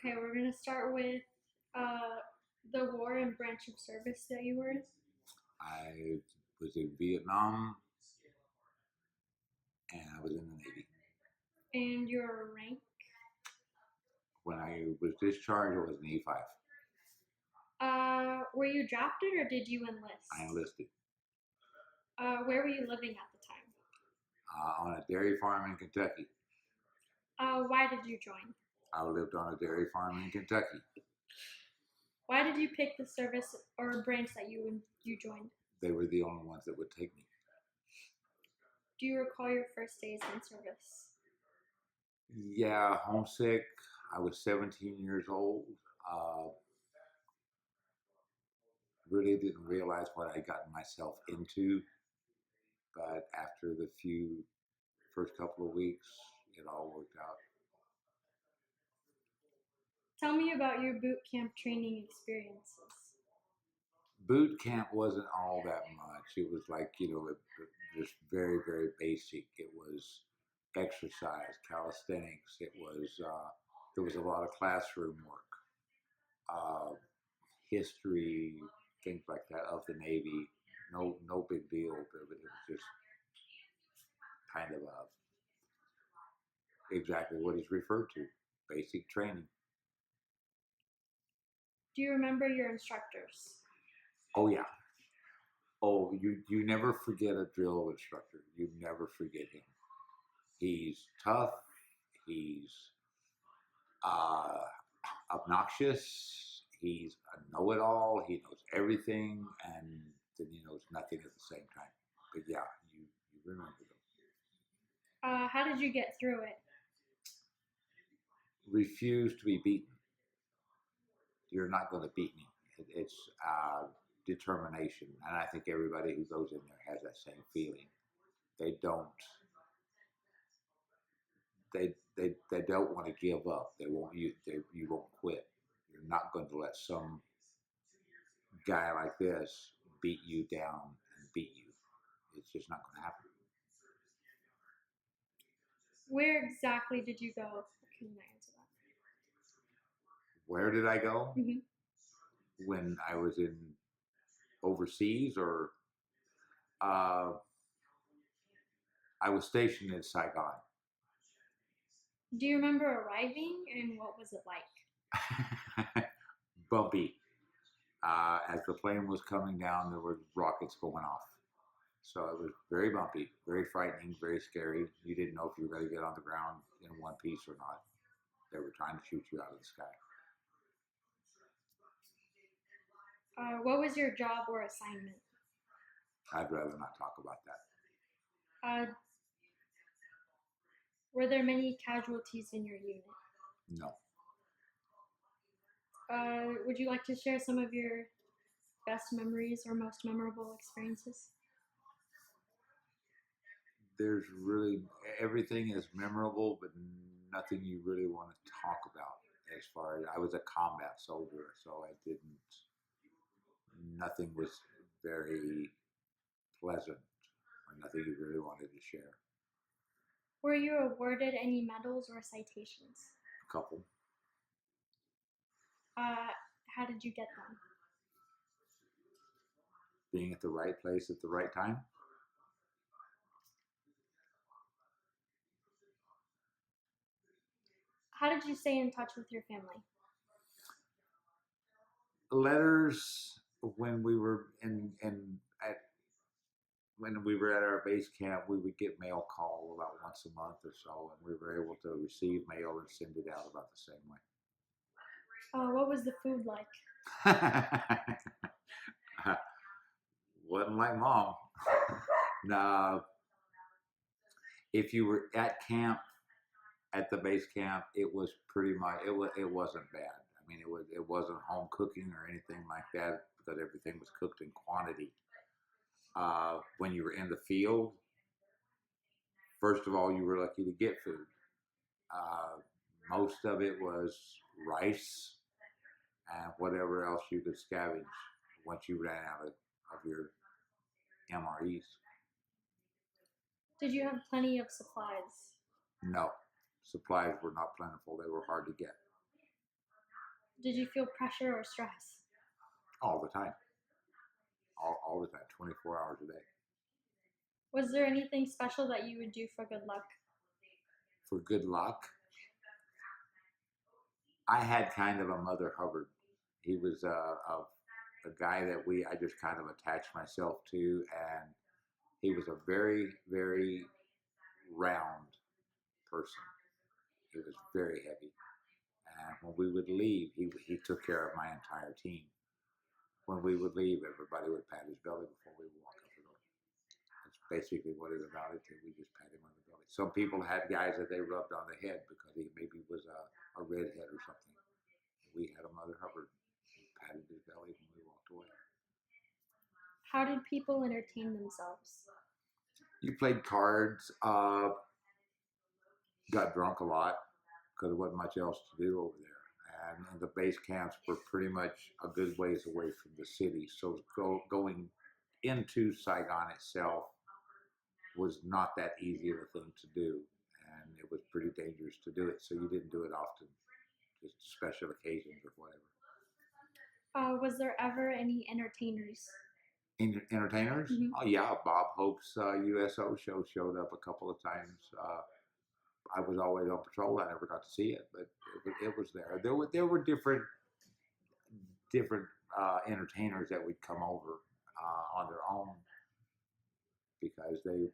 Okay, we're gonna start with uh, the war and branch of service that you were in, I was in Vietnam and I was in the Navy. and your rank. When I was discharged, I was an E5. Were you drafted or did you enlist? I enlisted Where were you living at the time? on a dairy farm in Kentucky. Why did you join? I lived on a dairy farm in Kentucky. Why did you pick the service or branch that you joined? They were the only ones that would take me. Do you recall your first days in service? Yeah, homesick. I was 17 years old. Really didn't realize what I'd gotten myself into. But after the first couple of weeks, it all worked out. Tell me about your boot camp training experiences. Boot camp wasn't all that much. It was like, just very, very basic. It was exercise, calisthenics. There was a lot of classroom work, uh, history, things like that of the Navy. No big deal. But it was just kind of exactly what is referred to, basic training. Do you remember your instructors? Oh yeah. Oh, you never forget a drill instructor. You never forget him. He's tough. He's uh, obnoxious. He's a know-it-all. He knows everything, and then he knows nothing at the same time. But yeah, you remember them. How did you get through it? Refuse to be beaten. You're not going to beat me. It's determination, and I think everybody who goes in there has that same feeling. They don't. They don't want to give up. You won't quit. You're not going to let some guy like this beat you down and beat you. It's just not going to happen. Where exactly did you go? Can I answer that? Where did I go? Mm-hmm. When I was in overseas, or uh, I was stationed in Saigon. Do you remember arriving and what was it like? Bumpy. As the plane was coming down, there were rockets going off. So it was very bumpy, very frightening, very scary. You didn't know if you were going to get on the ground in one piece or not. They were trying to shoot you out of the sky. What was your job or assignment? I'd rather not talk about that. Were there many casualties in your unit? No. Would you like to share some of your best memories or most memorable experiences? There's really, everything is memorable, but nothing you really want to talk about. As far as I was a combat soldier, so nothing was very pleasant, or nothing you really wanted to share. Were you awarded any medals or citations? A couple. How did you get them? Being at the right place at the right time. How did you stay in touch with your family? Letters. When we were when we were at our base camp, we would get mail call about once a month or so, and we were able to receive mail and send it out about the same way. What was the food like? Wasn't like mom. No. If you were at camp, at the base camp, it was pretty much it wasn't bad. I mean, it wasn't home cooking or anything like that because everything was cooked in quantity. When you were in the field, first of all, you were lucky to get food. Most of it was rice and whatever else you could scavenge once you ran out of your MREs. Did you have plenty of supplies? No, supplies were not plentiful. They were hard to get. Did you feel pressure or stress? all the time, all the time, 24 hours a day. Was there anything special that you would do for good luck? For good luck, I had kind of a Mother Hubbard. He was a guy that I just kind of attached myself to, and he was a very, very round person. He was very heavy. And when we would leave, he took care of my entire team. When we would leave, everybody would pat his belly before we would walk up the door. That's basically what it amounted to. We just pat him on the belly. Some people had guys that they rubbed on the head because he maybe was a redhead or something. We had a Mother Hubbard. He patted his belly when we walked away. How did people entertain themselves? You played cards, got drunk a lot because there wasn't much else to do over there. And the base camps were pretty much a good ways away from the city. So going into Saigon itself was not that easy of a thing to do. And it was pretty dangerous to do it. So you didn't do it often, just special occasions or whatever. Was there ever any entertainers? Entertainers? Mm-hmm. Oh, yeah. Bob Hope's USO show showed up a couple of times. I was always on patrol. I never got to see it, but it was there. There were different entertainers that would come over on their own because they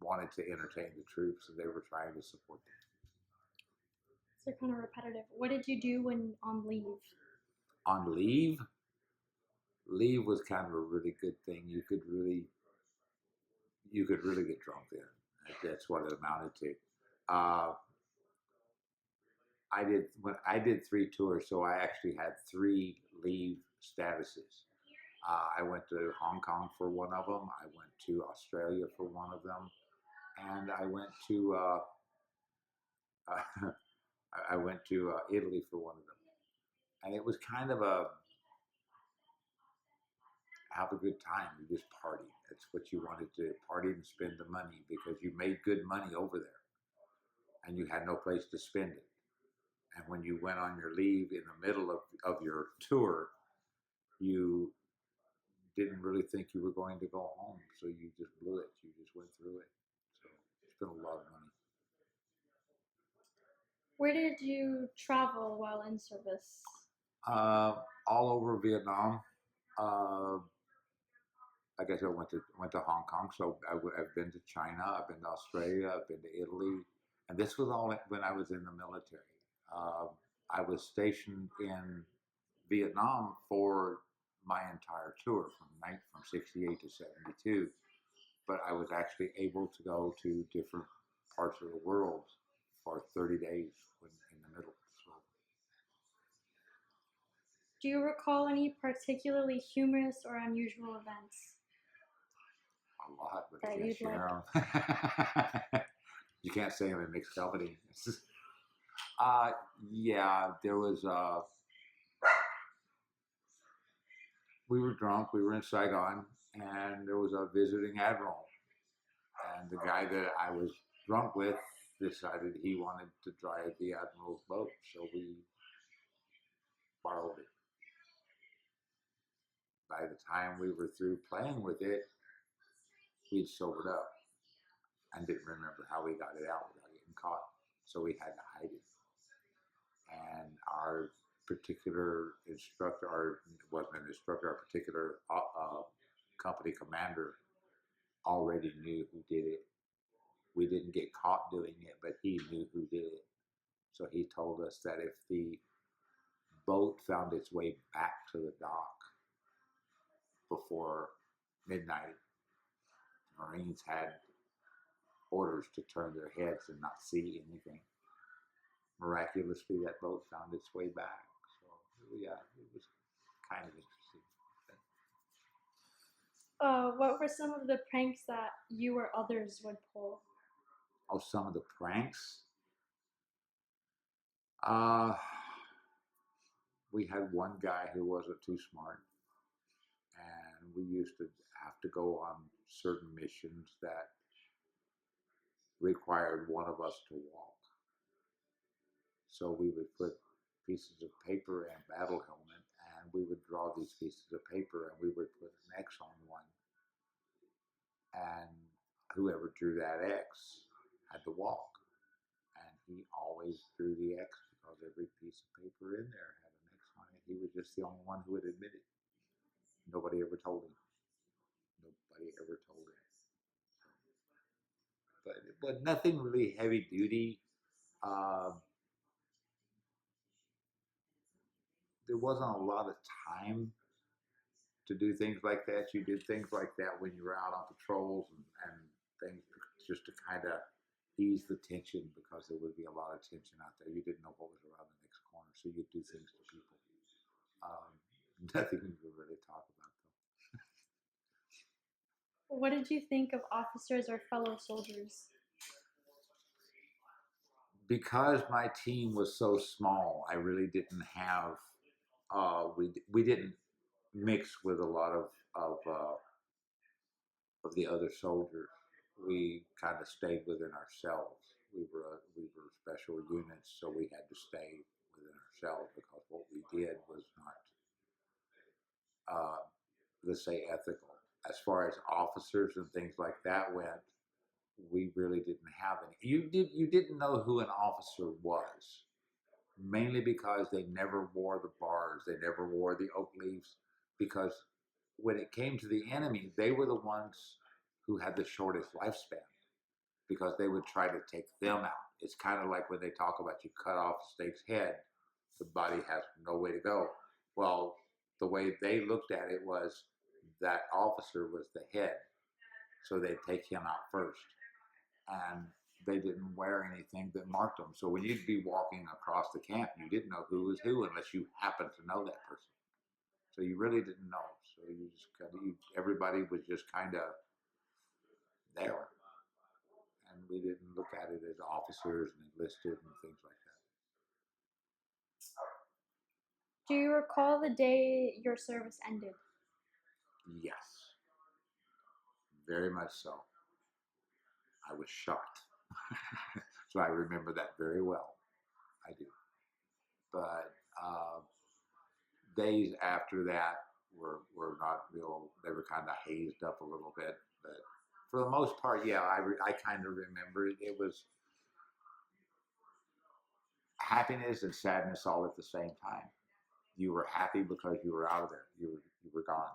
wanted to entertain the troops and they were trying to support them. So kind of repetitive. What did you do when on leave? On leave? Leave was kind of a really good thing. You could really get drunk then. That's what it amounted to. I did 3 tours, so I actually had 3 leave statuses. I went to Hong Kong for one of them. I went to Australia for one of them, and I went to Italy for one of them. And it was kind of a have a good time. You just party. That's what you wanted to party and spend the money because you made good money over there, and you had no place to spend it. And when you went on your leave in the middle of your tour, you didn't really think you were going to go home, so you just blew it. You just went through it. So spent a lot of money. Where did you travel while in service? All over Vietnam. Like I said, went to Hong Kong. So I've been to China. I've been to Australia. I've been to Italy, and this was all when I was in the military. I was stationed in Vietnam for my entire tour from 68 to 72, but I was actually able to go to different parts of the world for 30 days in the middle. So. Do you recall any particularly humorous or unusual events? A lot, but I can't share them. You can't say them in mixed company. Yeah, there was we were drunk. We were in Saigon, and there was a visiting admiral. And the guy that I was drunk with decided he wanted to drive the admiral's boat, so we borrowed it. By the time we were through playing with it, we'd sobered up and didn't remember how we got it out without getting caught. So we had to hide it. And our particular instructor, or wasn't an instructor, our particular company commander already knew who did it. We didn't get caught doing it, but he knew who did it. So he told us that if the boat found its way back to the dock before midnight, the Marines had orders to turn their heads and not see anything. Miraculously, that boat found its way back. So, yeah, it was kind of interesting. What were some of the pranks that you or others would pull? Oh, some of the pranks? We had one guy who wasn't too smart, and we used to have to go on certain missions that required one of us to walk. So we would put pieces of paper and battle helmet, and we would draw these pieces of paper, and we would put an X on one, and whoever drew that X had to walk. And he always drew the X because every piece of paper in there had an X on it. He was just the only one who would admit it. Nobody ever told him. Nobody ever told him. But nothing really heavy duty. Uh, there wasn't a lot of time to do things like that. You did things like that when you were out on patrols and things just to kind of ease the tension because there would be a lot of tension out there. You didn't know what was around the next corner, so you'd do things to people. Um, Nothing you could really talk about though. What did you think of officers or fellow soldiers? Because my team was so small, I really didn't have. We didn't mix with a lot of the other soldiers. We kind of stayed within ourselves. We were special units, so we had to stay within ourselves because what we did was not, let's say, ethical. As far as officers and things like that went, we really didn't have any. You didn't know who an officer was, mainly because they never wore the bars, they never wore the oak leaves, because when it came to the enemy, they were the ones who had the shortest lifespan because they would try to take them out. It's kind of like when they talk about you cut off a snake's head, the body has no way to go. Well, the way they looked at it was that officer was the head, so they'd take him out first. And they didn't wear anything that marked them. So when you'd be walking across the camp, you didn't know who was who unless you happened to know that person. So you really didn't know. So you just kind of, everybody was just kind of there. And we didn't look at it as officers and enlisted and things like that. Do you recall the day your service ended? Yes, very much so. I was shot. So I remember that very well. I do. But days after that were not real. They were kind of hazed up a little bit. But for the most part, yeah, I kind of remember it. It was happiness and sadness all at the same time. You were happy because you were out of there. You were gone,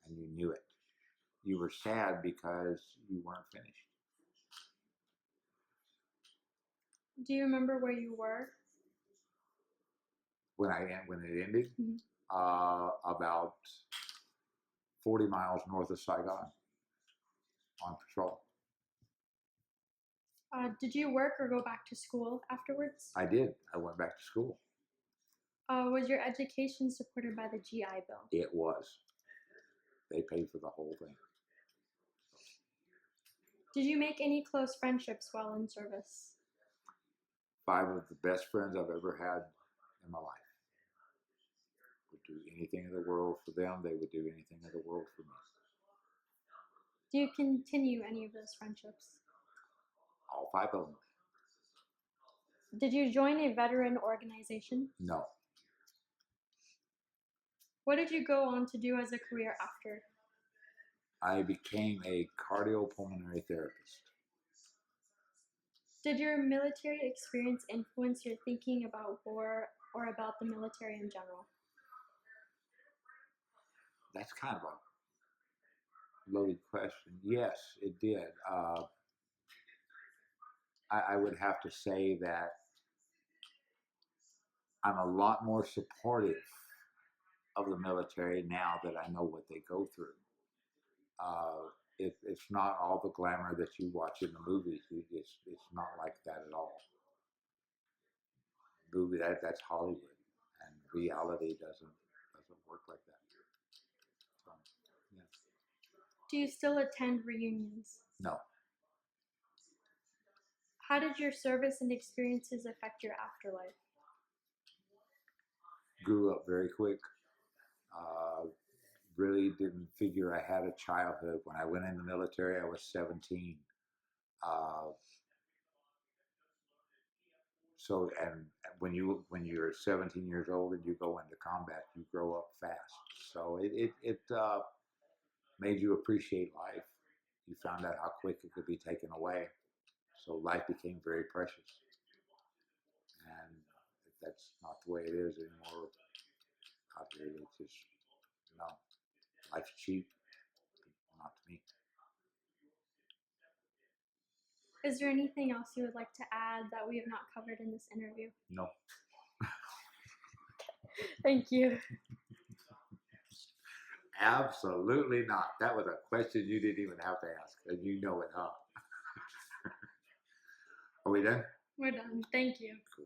and you knew it. You were sad because you weren't finished. Do you remember where you were? When it ended, Mhm. about 40 miles north of Saigon on patrol. Did you work or go back to school afterwards? I did. I went back to school. Was your education supported by the GI Bill? It was. They paid for the whole thing. Did you make any close friendships while in service? 5 of the best friends I've ever had in my life. Would do anything in the world for them. They would do anything in the world for me. Do you continue any of those friendships? All 5 of them. Did you join a veteran organization? No. What did you go on to do as a career after? I became a cardiopulmonary therapist. Did your military experience influence your thinking about war or about the military in general? That's kind of a loaded question. Yes, it did. I would have to say that I'm a lot more supportive of the military now that I know what they go through. It's not all the glamour that you watch in the movies. It's not like that at all. That's Hollywood, and reality doesn't work like that. So, yeah. Do you still attend reunions? No. How did your service and experiences affect your afterlife? Grew up very quick. Really didn't figure I had a childhood. When I went in the military, I was 17. Uh, So, and when you're 17 years old and you go into combat, you grow up fast. So it made you appreciate life. You found out how quick it could be taken away. So life became very precious. And that's not the way it is anymore out here. It's just, you know, life's cheap. Not to me. Is there anything else you would like to add that we have not covered in this interview? No. Thank you. Absolutely not. That was a question you didn't even have to ask. And you know it, huh? Are we done? We're done. Thank you. Cool.